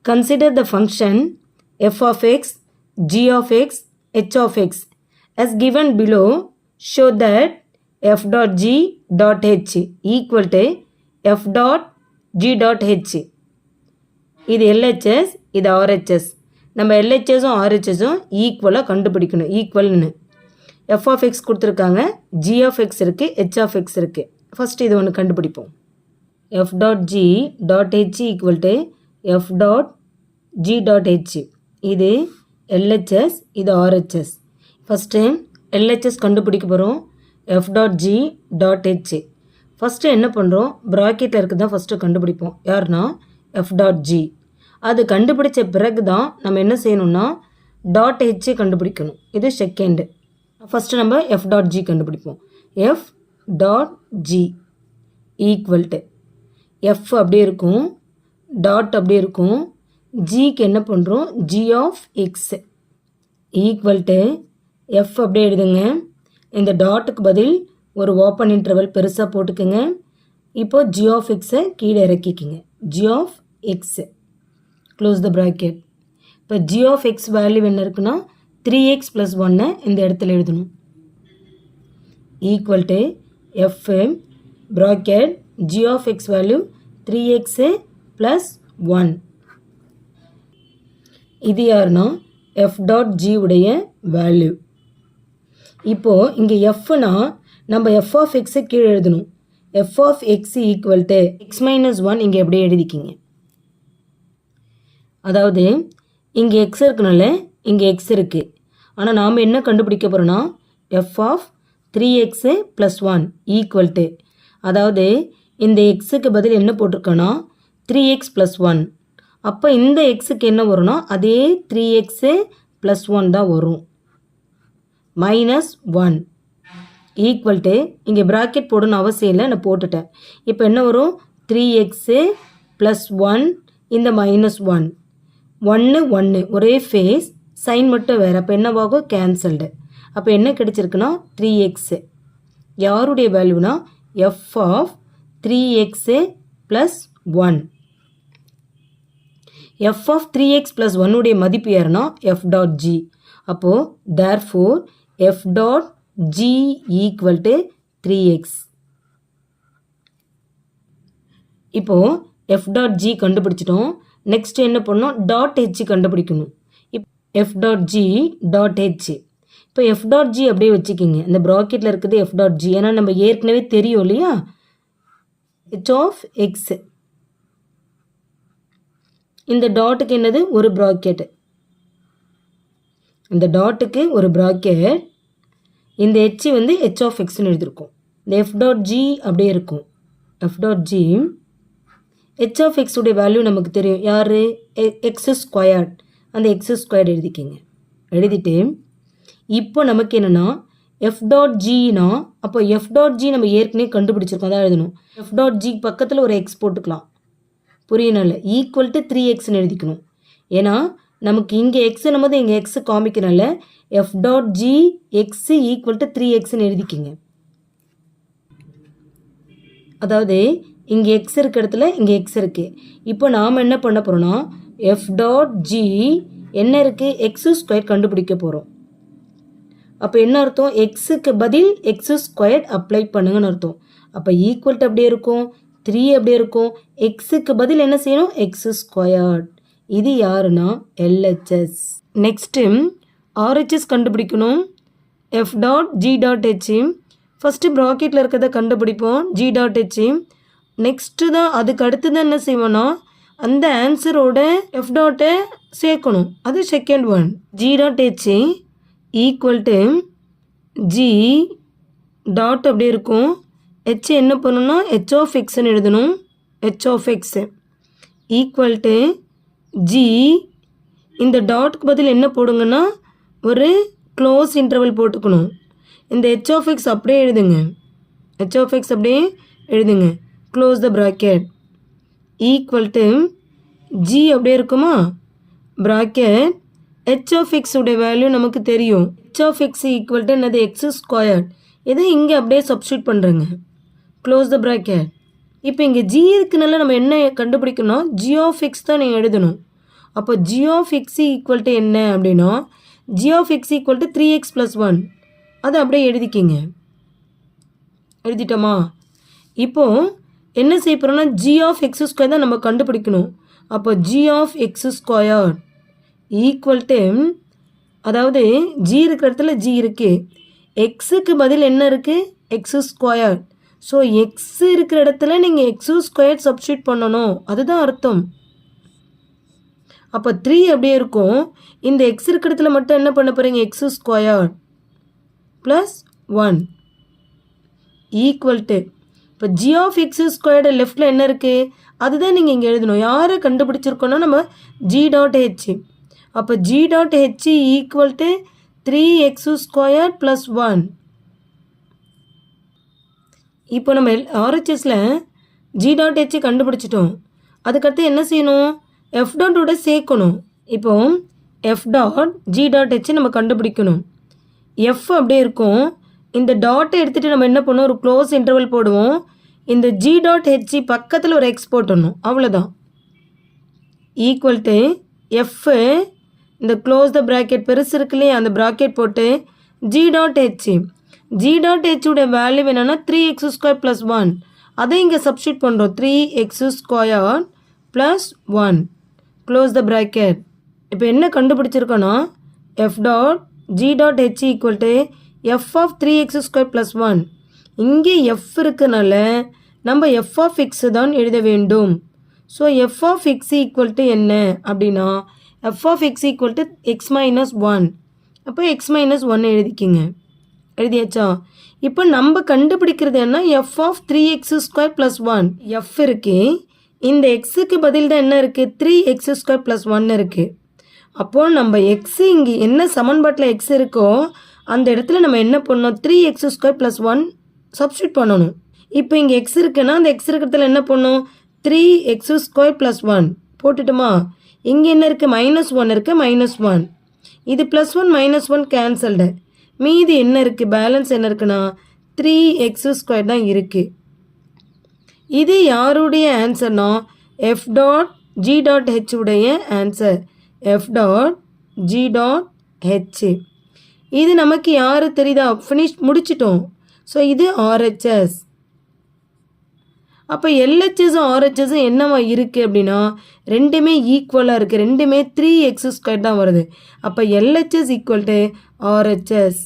consider the function f of x, g of x, h of x as given below. Show that f dot g dot h equal to f dot g dot h. இது LHS, இது RHS. நம்ம LHSும் RHSும் ஈக்குவலாக கண்டுபிடிக்கணும். ஈக்குவல்னு f of x கொடுத்துருக்காங்க, g of x இருக்குது, h of x இருக்குது. First இது ஒன்று கண்டுபிடிப்போம். f dot g dot h equal to f dot g dot h. இது LHS, இது RHS. ஃபஸ்ட்டு LHS கண்டுபிடிக்க போகிறோம். f dot g dot h. First என்ன பண்ணுறோம், ப்ராக்கெட்டில் இருக்குது தான் ஃபஸ்ட்டு கண்டுபிடிப்போம். யாருன்னா f dot g. அது கண்டுபிடிச்ச பிறகு தான் நம்ம என்ன செய்யணும்னா டாட் h கண்டுபிடிக்கணும். இது செகண்டு. ஃபஸ்ட்டு நம்ம f dot g கண்டுபிடிப்போம். f dot g equal to f அப்படியே இருக்கும், டாட் அப்படியே இருக்கும், ஜிக்கு என்ன பண்ணுறோம், g of x equal to f அப்படியே எழுதுங்க. இந்த டாட்டுக்கு பதில் ஒரு ஓப்பன் இன்டர்வல் பெருசாக போட்டுக்குங்க. இப்போது g of xஐ கீழே இறக்கிக்கிங்க. g of x close the bracket. இப்போ g of x வேல்யூ என்ன இருக்குன்னா 3x + 1 இந்த இடத்துல எழுதணும். Equal to f bracket g of x value 3x + 1. இது யாருன்னா f dot g உடைய வேல்யூ. இப்போது இங்கே fனா நம்ம f of x கீழே எழுதணும். f of x equal to x - 1 இங்கே எப்படியே எழுதிக்கிங்க. அதாவது இங்கே x இருக்குனால இங்கே x இருக்குது. ஆனால் நாம் என்ன கண்டுபிடிக்க போகிறோன்னா f of 3x + 1 equal to, அதாவது இந்த எக்ஸுக்கு பதில் என்ன போட்டிருக்கோன்னா 3x + 1. அப்போ இந்த எக்ஸுக்கு என்ன வரும்னா அதே 3x + 1 தான் வரும். -1 ஈக்குவல் டு, இங்கே ப்ராக்கெட் போடணும்னு அவசியம் இல்லை, நான் போட்டுட்டேன். இப்போ என்ன வரும், 3x + 1 இந்த -1 1 1 ஒரே ஃபேஸ், சைன் மட்டும் வேறு. அப்போ என்னவாகும், கேன்சல்டு. அப்போ என்ன கிடைச்சிருக்குன்னா 3x. யாருடைய வேல்யூனா f of 3x + 1. f of 3x + 1 உடைய மதிப்பு யாருன்னா f dot g. அப்போது therefore f dot g equal to 3x. இப்போது f dot g கண்டுபிடிச்சிட்டோம். நெக்ஸ்ட் என்ன பண்ணோம், டாட் h கண்டுபிடிக்கணும். f dot g dot h. இப்போ f dot g அப்படியே வச்சுக்கிங்க. இந்த ப்ராக்கெட்டில் இருக்குது f dot g. ஏன்னா நம்ம ஏற்கனவே தெரியும் இல்லையா, h of x. இந்த டாட்டுக்கு என்னது, ஒரு ப்ராக்கெட். இந்த டாட்டுக்கு ஒரு ப்ராக்கெட். இந்த h வந்து h of xன்னு எழுதியிருக்கும். இந்த f dot g அப்படியே இருக்கும். f dot g h of x உடைய வேல்யூ நமக்கு தெரியும். யார், x². அந்த x² எழுதிக்கிங்க. எழுதிட்டு இப்போ நமக்கு என்னென்னா f dot gனா, அப்போ f dot g நம்ம ஏற்கனவே கண்டுபிடிச்சிருக்கோம், அதான் எழுதணும். f dot g பக்கத்தில் ஒரு x போட்டுக்கலாம், புரியனால ஈக்குவல் டு 3xன்னு எழுதிக்கணும். ஏன்னா நமக்கு இங்கே x நம்ம இங்கே x காமிக்கிறனால f dot g x equal to 3xன்னு எழுதிக்கிங்க. அதாவது இங்கே x இருக்க இடத்துல இங்கே x இருக்குது. இப்போ நாம் என்ன பண்ண போகிறோன்னா f dot g என்ன இருக்குது, x² கண்டுபிடிக்க போகிறோம். அப்போ என்ன அர்த்தம், எக்ஸுக்கு பதில் x² அப்ளை பண்ணுங்கன்னு அர்த்தம். அப்போ ஈக்குவல் டு அப்படியே இருக்கும், 3 அப்படியே இருக்கும். எக்ஸுக்கு பதில் என்ன செய்யணும், x². இது யாருன்னா LHS. நெக்ஸ்ட்டு RHS கண்டுபிடிக்கணும். f dot g dot h. First ப்ராக்கெட்டில் இருக்கிறத கண்டுபிடிப்போம், g dot h. நெக்ஸ்ட்டு தான் அதுக்கு அடுத்து தான் என்ன செய்வோன்னா அந்த ஆன்சரோட f டாட்டை சேர்க்கணும். அது second one. g dot h equal to g dot அப்படி இருக்கும். h என்ன பண்ணணும்னா h of xன்னு எழுதணும். h of x equal to g. இந்த டாட்டுக்கு பதில் என்ன போடுங்கன்னா ஒரு க்ளோஸ் இன்டர்வல் போட்டுக்கணும். இந்த h of x அப்படியே எழுதுங்க. h of x அப்படியே எழுதுங்க. Close the bracket. Equal to g அப்படியே இருக்குமா, ப்ராக்கெட் h of x உடைய வேல்யூ நமக்கு தெரியும். h of x equal to என்னது, x². இதை இங்கே அப்படியே சப்ஸ்டியூட் பண்ணுறேங்க. Close the bracket. இப்போ இங்கே g இருக்குனால நம்ம என்ன கண்டுபிடிக்கணும், g of x தான் நீங்கள் எழுதணும். அப்போ g of x equal to என்ன அப்படின்னா g of x equal to 3x + 1. அதை அப்படியே எழுதிக்கிங்க. எழுதிட்டோமா? இப்போது என்ன செய்ய போகிறோம்னா g of x² தான் நம்ம கண்டுபிடிக்கணும். அப்போ g of x² equal to, அதாவது g இருக்கிற இடத்துல g இருக்குது, எக்ஸுக்கு பதில் என்ன இருக்குது x². ஸோ எக்ஸ் இருக்கிற இடத்துல நீங்கள் x² சப்ஸ்டியூட் பண்ணணும், அதுதான் அர்த்தம். அப்போ 3 அப்படியே இருக்கும். இந்த எக்ஸ் இருக்கிற இடத்துல மட்டும் என்ன பண்ண போகிறீங்க x² + 1 ஈக்குவல் டு, இப்போ g of x² லெஃப்டில் என்ன இருக்குது அதுதான் நீங்கள் இங்கே எழுதணும். யாரை கண்டுபிடிச்சிருக்கோன்னா நம்ம g.h. அப்போ g.h ஈக்குவல் டு 3x² + 1. இப்போ நம்ம RHSல g.h கண்டுபிடிச்சிட்டோம். அதுக்கடுத்து என்ன செய்யணும், f.ஓட சேர்க்கணும். இப்போ f.g.h நம்ம கண்டுபிடிக்கணும். f அப்படியே இருக்கும். இந்த டாட்டை எடுத்துகிட்டு நம்ம என்ன பண்ணுவோம், ஒரு க்ளோஸ் இன்டர்வல் போடுவோம். இந்த g.h பக்கத்தில் ஒரு x போட்டுடணும், அவ்வளோதான். ஈக்குவல் டு f, இந்த க்ளோஸ் த ப்ராக்கெட் பெருசு இருக்கு இல்லையா, அந்த ப்ராக்கெட் போட்டு g.h. g.h வேல்யூ என்னென்னா 3x² + 1. அதை இங்கே சப்ஸ்டியூட் பண்ணுறோம். 3x² + 1 close the bracket. இப்போ என்ன கண்டுபிடிச்சிருக்கோன்னா f.g.h equal to f of 3x² + 1. இங்கே f இருக்கனால நம்ம f of x தான் எழுத வேண்டும். So f of x equal to என்ன அப்படின்னா f of x equal to x - 1. அப்போ x - 1 எழுதிக்கிங்க. எழுதியாச்சா? இப்போ நம்ம கண்டுபிடிக்கிறது என்ன, f of 3x² + 1. f இருக்கு, இந்த எக்ஸுக்கு பதில் தான் என்ன இருக்குது 3x² + 1 இருக்குது. அப்போது நம்ம எக்ஸ் இங்கே என்ன சமன்பாட்டில் எக்ஸ் இருக்கோ அந்த இடத்துல நம்ம என்ன பண்ணணும், 3x² + 1 சப்ஸ்டியூட் பண்ணணும். இப்போ இங்கே எக்ஸ் இருக்குன்னா அந்த எக்ஸ் இருக்கிறதுல என்ன பண்ணணும், 3x² + 1 போட்டுட்டுமா? இங்கே என்ன இருக்குது, -1 இருக்குது, -1. இது +1 -1 கேன்சல்டு. மீதி என்ன இருக்குது, பேலன்ஸ் என்ன இருக்குன்னா 3x² தான் இருக்குது. இது யாருடைய ஆன்சர்னா f.g.h உடைய ஆன்சர். f.g.h இது நமக்கு யார் தெரியுதா, ஃபினிஷ் முடிச்சிட்டோம். ஸோ இது RHS. அப்போ LHSும் RHSும் என்னவா இருக்குது அப்படின்னா ரெண்டுமே ஈக்குவலாக இருக்குது. ரெண்டுமே 3x² தான் வருது. அப்போ LHS ஈக்குவல் டு RHS.